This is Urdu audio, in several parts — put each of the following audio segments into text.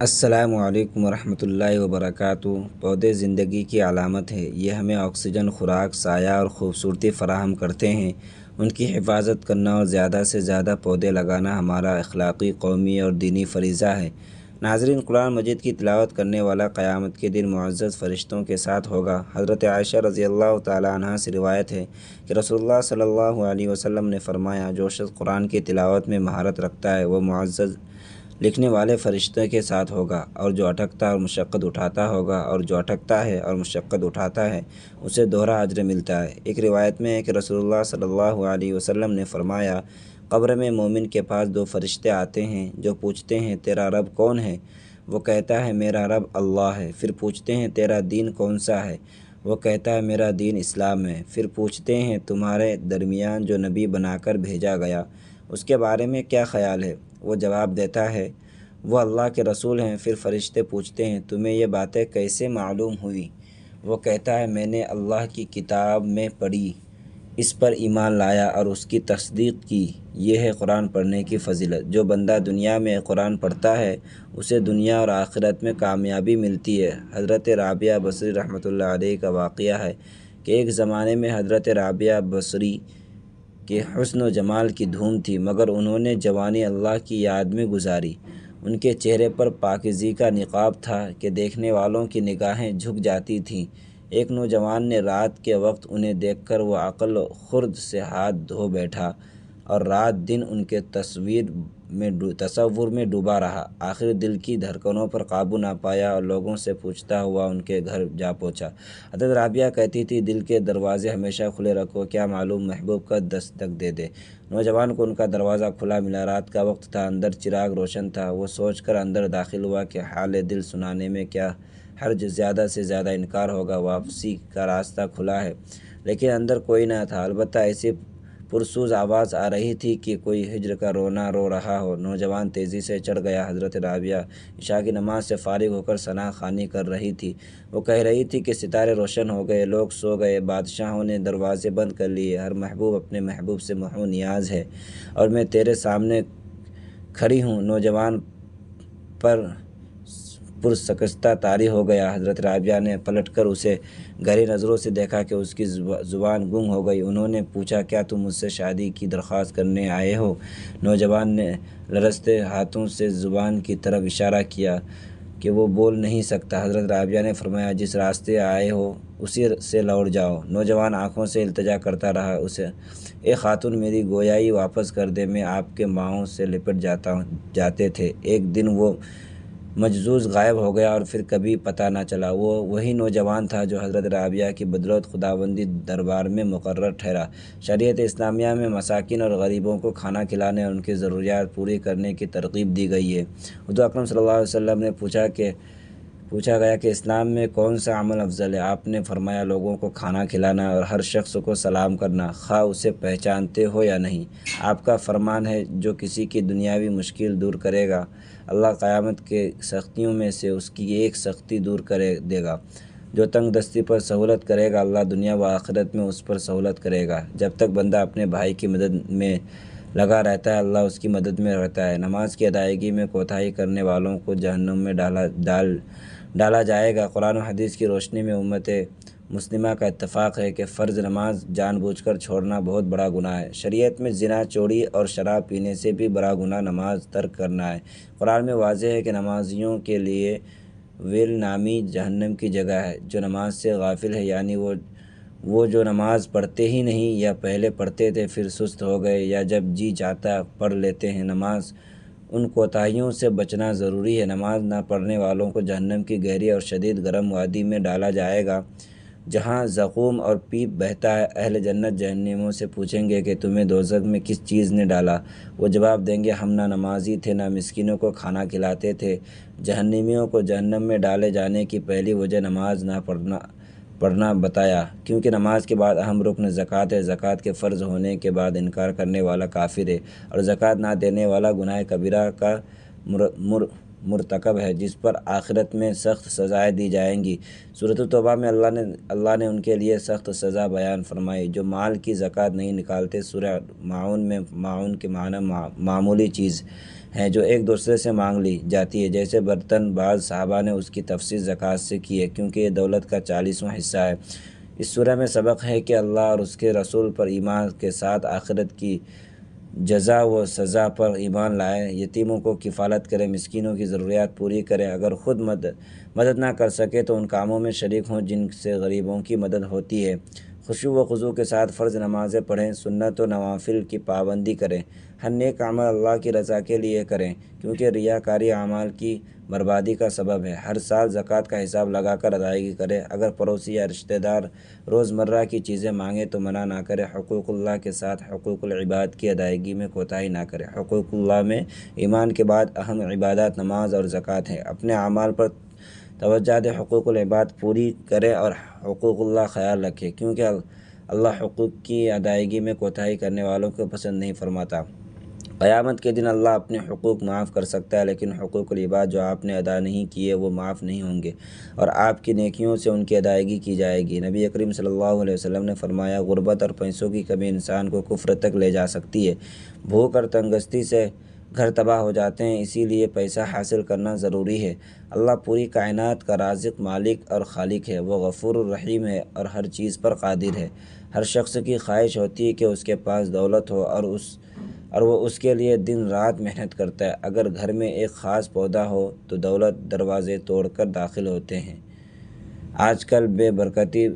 السلام علیکم ورحمۃ اللہ وبرکاتہ۔ پودے زندگی کی علامت ہے۔ یہ ہمیں آکسیجن، خوراک، سایہ اور خوبصورتی فراہم کرتے ہیں۔ ان کی حفاظت کرنا اور زیادہ سے زیادہ پودے لگانا ہمارا اخلاقی، قومی اور دینی فریضہ ہے۔ ناظرین، قرآن مجید کی تلاوت کرنے والا قیامت کے دن معزز فرشتوں کے ساتھ ہوگا۔ حضرت عائشہ رضی اللہ تعالی عنہا سے روایت ہے کہ رسول اللہ صلی اللہ علیہ وسلم نے فرمایا، جو شخص قرآن کی تلاوت میں مہارت رکھتا ہے وہ معزز لکھنے والے فرشتے کے ساتھ ہوگا، اور جو اٹھکتا اور مشقت اٹھاتا ہوگا اور جو اٹھکتا ہے اور مشقت اٹھاتا ہے اسے دوہرا اجر ملتا ہے۔ ایک روایت میں ہے کہ رسول اللہ صلی اللہ علیہ وسلم نے فرمایا، قبر میں مومن کے پاس دو فرشتے آتے ہیں جو پوچھتے ہیں، تیرا رب کون ہے؟ وہ کہتا ہے، میرا رب اللہ ہے۔ پھر پوچھتے ہیں، تیرا دین کون سا ہے؟ وہ کہتا ہے، میرا دین اسلام ہے۔ پھر پوچھتے ہیں، تمہارے درمیان جو نبی بنا کر بھیجا گیا اس کے بارے میں کیا خیال ہے؟ وہ جواب دیتا ہے، وہ اللہ کے رسول ہیں۔ پھر فرشتے پوچھتے ہیں، تمہیں یہ باتیں کیسے معلوم ہوئی؟ وہ کہتا ہے، میں نے اللہ کی کتاب میں پڑھی، اس پر ایمان لایا اور اس کی تصدیق کی۔ یہ ہے قرآن پڑھنے کی فضیلت۔ جو بندہ دنیا میں قرآن پڑھتا ہے اسے دنیا اور آخرت میں کامیابی ملتی ہے۔ حضرت رابعہ بصری رحمۃ اللہ علیہ کا واقعہ ہے کہ ایک زمانے میں حضرت رابعہ بصری کے حسن و جمال کی دھوم تھی، مگر انہوں نے جوانی اللہ کی یاد میں گزاری۔ ان کے چہرے پر پاکیزگی کا نقاب تھا کہ دیکھنے والوں کی نگاہیں جھک جاتی تھیں۔ ایک نوجوان نے رات کے وقت انہیں دیکھ کر وہ عقل خرد سے ہاتھ دھو بیٹھا اور رات دن ان کے تصور میں ڈوبا رہا۔ آخر دل کی دھڑکنوں پر قابو نہ پایا اور لوگوں سے پوچھتا ہوا ان کے گھر جا پہنچا۔ حضرت رابعہ کہتی تھی، دل کے دروازے ہمیشہ کھلے رکھو، کیا معلوم محبوب کا دستک دے دے۔ نوجوان کو ان کا دروازہ کھلا ملا۔ رات کا وقت تھا، اندر چراغ روشن تھا۔ وہ سوچ کر اندر داخل ہوا کہ حال دل سنانے میں کیا حرج، زیادہ سے زیادہ انکار ہوگا، واپسی کا راستہ کھلا ہے۔ لیکن اندر کوئی نہ تھا، البتہ ایسی پرسوز آواز آ رہی تھی کہ کوئی ہجر کا رونا رو رہا ہو۔ نوجوان تیزی سے چڑھ گیا۔ حضرت رابعہ عشاء کی نماز سے فارغ ہو کر ثنا خوانی کر رہی تھی۔ وہ کہہ رہی تھی کہ ستارے روشن ہو گئے، لوگ سو گئے، بادشاہوں نے دروازے بند کر لیے، ہر محبوب اپنے محبوب سے محو نیاز ہے، اور میں تیرے سامنے کھڑی ہوں۔ نوجوان پرشکستہ طاری ہو گیا۔ حضرت رابعہ نے پلٹ کر اسے گہری نظروں سے دیکھا کہ اس کی زبان گنگ ہو گئی۔ انہوں نے پوچھا، کیا تم مجھ سے شادی کی درخواست کرنے آئے ہو؟ نوجوان نے لرزتے ہاتھوں سے زبان کی طرف اشارہ کیا کہ وہ بول نہیں سکتا۔ حضرت رابعہ نے فرمایا، جس راستے آئے ہو اسی سے لوٹ جاؤ۔ نوجوان آنکھوں سے التجا کرتا رہا، اے خاتون، میری گویائی واپس کر دے، میں آپ کے پاؤں سے لپٹ جاتے تھے۔ ایک دن وہ مجذوز غائب ہو گیا اور پھر کبھی پتہ نہ چلا۔ وہ وہی نوجوان تھا جو حضرت رابعہ کی بدولت خداوندی دربار میں مقرر ٹھہرا۔ شریعت اسلامیہ میں مساکین اور غریبوں کو کھانا کھلانے اور ان کی ضروریات پوری کرنے کی ترغیب دی گئی ہے۔ حضور اکرم صلی اللہ علیہ وسلم نے پوچھا گیا کہ اسلام میں کون سا عمل افضل ہے؟ آپ نے فرمایا، لوگوں کو کھانا کھلانا اور ہر شخص کو سلام کرنا، خواہ اسے پہچانتے ہو یا نہیں۔ آپ کا فرمان ہے، جو کسی کی دنیاوی مشکل دور کرے گا، اللہ قیامت کے سختیوں میں سے اس کی ایک سختی دور کر دے گا۔ جو تنگ دستی پر سہولت کرے گا، اللہ دنیا و آخرت میں اس پر سہولت کرے گا۔ جب تک بندہ اپنے بھائی کی مدد میں لگا رہتا ہے، اللہ اس کی مدد میں رہتا ہے۔ نماز کی ادائیگی میں کوتاہی کرنے والوں کو جہنم میں ڈالا جائے گا۔ قرآن و حدیث کی روشنی میں امت مسلمہ کا اتفاق ہے کہ فرض نماز جان بوجھ کر چھوڑنا بہت بڑا گناہ ہے۔ شریعت میں زنا، چوری اور شراب پینے سے بھی بڑا گناہ نماز ترک کرنا ہے۔ قرآن میں واضح ہے کہ نمازیوں کے لیے ویل نامی جہنم کی جگہ ہے۔ جو نماز سے غافل ہے، یعنی وہ جو نماز پڑھتے ہی نہیں، یا پہلے پڑھتے تھے پھر سست ہو گئے، یا جب جی چاہتا پڑھ لیتے ہیں۔ نماز ان کوتاہیوں سے بچنا ضروری ہے۔ نماز نہ پڑھنے والوں کو جہنم کی گہری اور شدید گرم وادی میں ڈالا جائے گا، جہاں زقوم اور پیپ بہتا ہے۔ اہل جنت جہنمیوں سے پوچھیں گے کہ تمہیں دوزخ میں کس چیز نے ڈالا؟ وہ جواب دیں گے، ہم نہ نمازی تھے، نہ مسکینوں کو کھانا کھلاتے تھے۔ جہنمیوں کو جہنم میں ڈالے جانے کی پہلی وجہ نماز نہ پڑھنا بتایا، کیونکہ نماز کے بعد اہم رکن زکوٰۃ ہے۔ زکوٰۃ کے فرض ہونے کے بعد انکار کرنے والا کافر ہے، اور زکوٰۃ نہ دینے والا گناہ کبیرہ کا مرتکب ہے جس پر آخرت میں سخت سزائیں دی جائیں گی۔ سورۃ التوبہ میں اللہ نے ان کے لیے سخت سزا بیان فرمائی جو مال کی زکوٰۃ نہیں نکالتے۔ سورہ معون میں معون کے معنی معمولی چیز ہیں جو ایک دوسرے سے مانگ لی جاتی ہے، جیسے برتن۔ بعض صحابہ نے اس کی تفسیر زکوٰۃ سے کی ہے کیونکہ یہ دولت کا 40واں حصہ ہے۔ اس سورہ میں سبق ہے کہ اللہ اور اس کے رسول پر ایمان کے ساتھ آخرت کی جزا و سزا پر ایمان لائے، یتیموں کو کفالت کرے، مسکینوں کی ضروریات پوری کرے، اگر خود مدد نہ کر سکے تو ان کاموں میں شریک ہوں جن سے غریبوں کی مدد ہوتی ہے، خشوع و خضوع کے ساتھ فرض نمازیں پڑھیں، سنت و نوافل کی پابندی کریں، ہر نیک عمل اللہ کی رضا کے لیے کریں کیونکہ ریاکاری اعمال کی بربادی کا سبب ہے، ہر سال زکوٰۃ کا حساب لگا کر ادائیگی کرے، اگر پڑوسی یا رشتہ دار روزمرہ کی چیزیں مانگے تو منع نہ کرے، حقوق اللہ کے ساتھ حقوق العباد کی ادائیگی میں کوتاہی نہ کرے۔ حقوق اللہ میں ایمان کے بعد اہم عبادات نماز اور زکوٰۃ ہیں، اپنے اعمال پر توجہ دے، حقوق العباد پوری کرے اور حقوق اللہ خیال رکھے کیونکہ اللہ حقوق کی ادائیگی میں کوتاہی کرنے والوں کو پسند نہیں فرماتا۔ قیامت کے دن اللہ اپنے حقوق معاف کر سکتا ہے لیکن حقوق العباد جو آپ نے ادا نہیں کیے وہ معاف نہیں ہوں گے اور آپ کی نیکیوں سے ان کی ادائیگی کی جائے گی۔ نبی کریم صلی اللہ علیہ وسلم نے فرمایا، غربت اور پیسوں کی کمی انسان کو کفر تک لے جا سکتی ہے، بھوک اور تنگستی سے گھر تباہ ہو جاتے ہیں، اسی لیے پیسہ حاصل کرنا ضروری ہے۔ اللہ پوری کائنات کا رازق، مالک اور خالق ہے، وہ غفور الرحیم ہے اور ہر چیز پر قادر ہے۔ ہر شخص کی خواہش ہوتی ہے کہ اس کے پاس دولت ہو اور وہ اس کے لیے دن رات محنت کرتا ہے۔ اگر گھر میں ایک خاص پودا ہو تو دولت دروازے توڑ کر داخل ہوتے ہیں۔ آج کل بے برکتی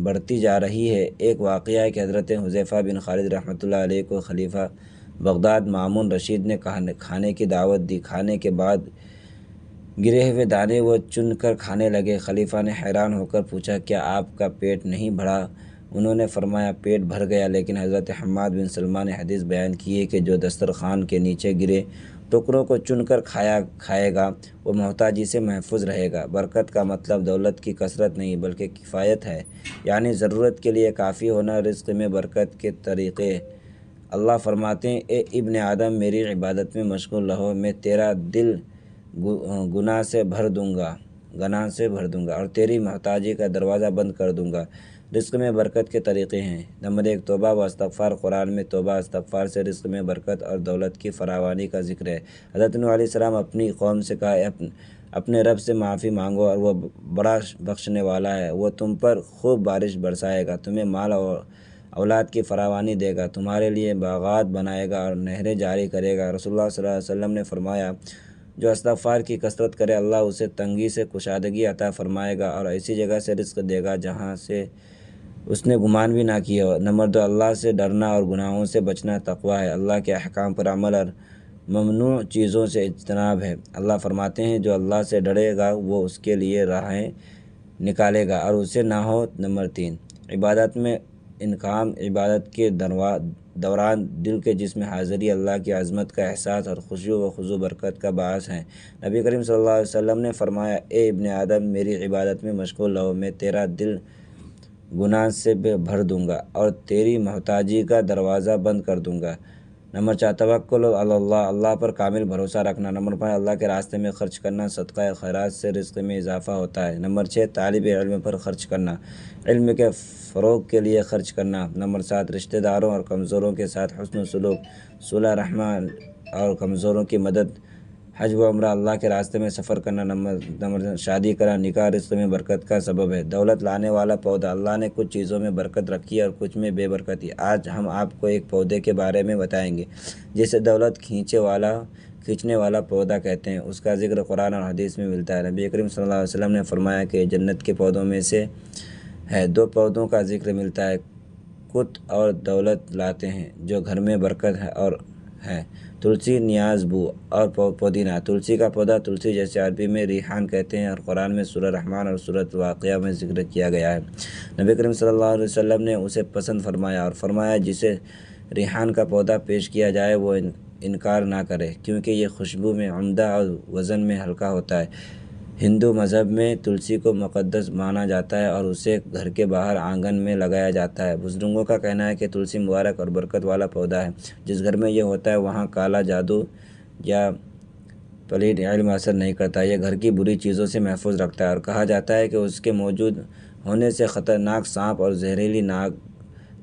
بڑھتی جا رہی ہے۔ ایک واقعہ ہے کہ حضرت حذیفہ بن خالد رحمۃ اللہ علیہ کو خلیفہ بغداد مامون رشید نے کھانے کی دعوت دی۔ کھانے کے بعد گرے ہوئے دانے وہ چن کر کھانے لگے۔ خلیفہ نے حیران ہو کر پوچھا، کیا آپ کا پیٹ نہیں بھرا؟ انہوں نے فرمایا، پیٹ بھر گیا، لیکن حضرت حماد بن سلمہ نے حدیث بیان کی ہے کہ جو دسترخوان کے نیچے گرے ٹکروں کو چن کر کھائے گا وہ محتاجی سے محفوظ رہے گا۔ برکت کا مطلب دولت کی کثرت نہیں بلکہ کفایت ہے، یعنی ضرورت کے لیے کافی ہونا۔ رزق میں برکت کے طریقے، اللہ فرماتے ہیں، اے ابن آدم میری عبادت میں مشغول رہو، میں تیرا دل گناہ سے بھر دوں گا اور تیری محتاجی کا دروازہ بند کر دوں گا۔ رزق میں برکت کے طریقے ہیں۔ نمبر 1، توبہ و استغفار۔ قرآن میں توبہ استغفار سے رزق میں برکت اور دولت کی فراوانی کا ذکر ہے۔ حضرت نوح علیہ السلام اپنی قوم سے کہا، اپنے رب سے معافی مانگو اور وہ بڑا بخشنے والا ہے، وہ تم پر خوب بارش برسائے گا، تمہیں مال اور اولاد کی فراوانی دے گا، تمہارے لیے باغات بنائے گا اور نہریں جاری کرے گا۔ رسول اللہ صلی اللہ علیہ وسلم نے فرمایا، جو استغفار کی کثرت کرے اللہ اسے تنگی سے کشادگی عطا فرمائے گا اور ایسی جگہ سے رزق دے گا جہاں سے اس نے گمان بھی نہ کیا ہو۔ نمبر 2، اللہ سے ڈرنا اور گناہوں سے بچنا تقویٰ ہے۔ اللہ کے احکام پر عمل اور ممنوع چیزوں سے اجتناب ہے۔ اللہ فرماتے ہیں، جو اللہ سے ڈرے گا وہ اس کے لیے راہیں نکالے گا اور اسے نہ ہو۔ نمبر 3، عبادت میں انعام۔ عبادت کے دوران دل کے جسم حاضری اللہ کی عظمت کا احساس اور خشوع و خضوع برکت کا باعث ہیں۔ نبی کریم صلی اللہ علیہ وسلم نے فرمایا، اے ابن آدم میری عبادت میں مشغول رہو، میں تیرا دل گناہ سے بھر دوں گا اور تیری محتاجی کا دروازہ بند کر دوں گا۔ نمبر 4، توکل علی اللہ۔ اللہ پر کامل بھروسہ رکھنا۔ نمبر 5، اللہ کے راستے میں خرچ کرنا۔ صدقہ خیرات سے رزق میں اضافہ ہوتا ہے۔ نمبر 6، طالب علم پر خرچ کرنا، علم کے فروغ کے لیے خرچ کرنا۔ نمبر 7، رشتہ داروں اور کمزوروں کے ساتھ حسن سلوک، صلہ رحمی اور کمزوروں کی مدد، حج و عمرہ، اللہ کے راستے میں سفر کرنا۔ نمبر شادی کرنا، نکاح رزق میں برکت کا سبب ہے۔ دولت لانے والا پودا۔ اللہ نے کچھ چیزوں میں برکت رکھی ہے اور کچھ میں بے برکتی۔ آج ہم آپ کو ایک پودے کے بارے میں بتائیں گے جسے دولت کھینچنے والا پودا کہتے ہیں۔ اس کا ذکر قرآن اور حدیث میں ملتا ہے۔ نبی کریم صلی اللہ علیہ وسلم نے فرمایا کہ جنت کے پودوں میں سے ہے۔ 2 پودوں کا ذکر ملتا ہے، قوت اور دولت لاتے ہیں، جو گھر میں برکت ہے، تلسی، نیاز بو اور پودینہ۔ تلسی کا پودا تلسی جیسے عربی میں ریحان کہتے ہیں اور قرآن میں سورہ رحمان اور سورۃ واقعہ میں ذکر کیا گیا ہے۔ نبی کریم صلی اللہ علیہ وسلم نے اسے پسند فرمایا اور فرمایا، جسے ریحان کا پودا پیش کیا جائے وہ انکار نہ کرے کیونکہ یہ خوشبو میں عمدہ اور وزن میں ہلکا ہوتا ہے۔ ہندو مذہب میں تلسی کو مقدس مانا جاتا ہے اور اسے گھر کے باہر آنگن میں لگایا جاتا ہے۔ بزرگوں کا کہنا ہے کہ تلسی مبارک اور برکت والا پودا ہے۔ جس گھر میں یہ ہوتا ہے وہاں کالا جادو یا پلیت علم اثر نہیں کرتا، یہ گھر کی بری چیزوں سے محفوظ رکھتا ہے، اور کہا جاتا ہے کہ اس کے موجود ہونے سے خطرناک سانپ اور زہریلی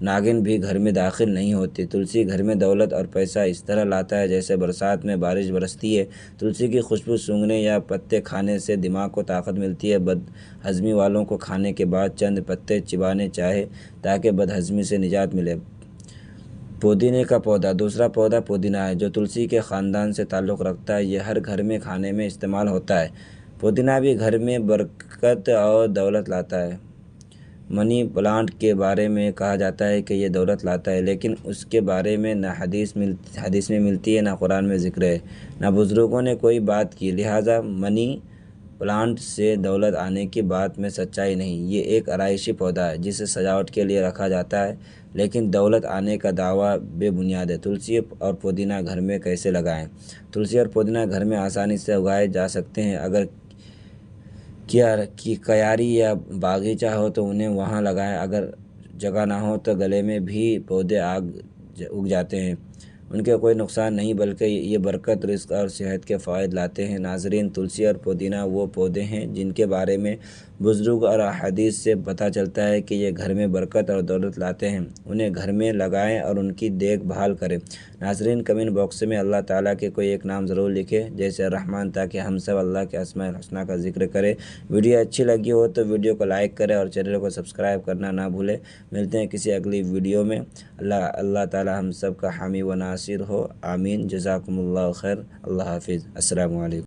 ناگن بھی گھر میں داخل نہیں ہوتی۔ تلسی گھر میں دولت اور پیسہ اس طرح لاتا ہے جیسے برسات میں بارش برستی ہے۔ تلسی کی خوشبو سونگھنے یا پتے کھانے سے دماغ کو طاقت ملتی ہے۔ بد ہضمی والوں کو کھانے کے بعد چند پتے چبانے چاہیے تاکہ بد ہضمی سے نجات ملے۔ پودینے کا پودا۔ دوسرا پودا پودینہ ہے جو تلسی کے خاندان سے تعلق رکھتا ہے۔ یہ ہر گھر میں کھانے میں استعمال ہوتا ہے۔ پودینہ بھی گھر میں برکت اور دولت لاتا ہے۔ منی پلانٹ کے بارے میں کہا جاتا ہے کہ یہ دولت لاتا ہے، لیکن اس کے بارے میں نہ حدیث میں ملتی ہے نہ قرآن میں ذکر ہے، نہ بزرگوں نے کوئی بات کی، لہٰذا منی پلانٹ سے دولت آنے کی بات میں سچائی نہیں۔ یہ ایک آرائشی پودا ہے جسے سجاوٹ کے لیے رکھا جاتا ہے، لیکن دولت آنے کا دعویٰ بے بنیاد ہے۔ تلسی اور پودینہ گھر میں کیسے لگائیں؟ تلسی اور پودینہ گھر میں آسانی سے اگائے جا سکتے ہیں۔ اگر کیاری یا باغیچہ ہو تو انہیں وہاں لگائیں۔ اگر جگہ نہ ہو تو گلے میں بھی پودے اگ جاتے ہیں۔ ان کے کوئی نقصان نہیں بلکہ یہ برکت، رزق اور صحت کے فوائد لاتے ہیں۔ ناظرین، تلسی اور پودینہ وہ پودے ہیں جن کے بارے میں بزرگ اور احادیث سے پتہ چلتا ہے کہ یہ گھر میں برکت اور دولت لاتے ہیں۔ انہیں گھر میں لگائیں اور ان کی دیکھ بھال کریں۔ ناظرین، کمنٹ باکس میں اللہ تعالیٰ کے کوئی ایک نام ضرور لکھیں جیسے الرحمن، تاکہ ہم سب اللہ کے اسماء الحسنی کا ذکر کریں۔ ویڈیو اچھی لگی ہو تو ویڈیو کو لائک کریں اور چینل کو سبسکرائب کرنا نہ بھولیں۔ ملتے ہیں کسی اگلی ویڈیو میں۔ اللہ تعالیٰ ہم سب کا حامی و ناصر ہو، آمین۔ جزاکم اللہ خیر۔ اللہ حافظ۔ السلام علیکم۔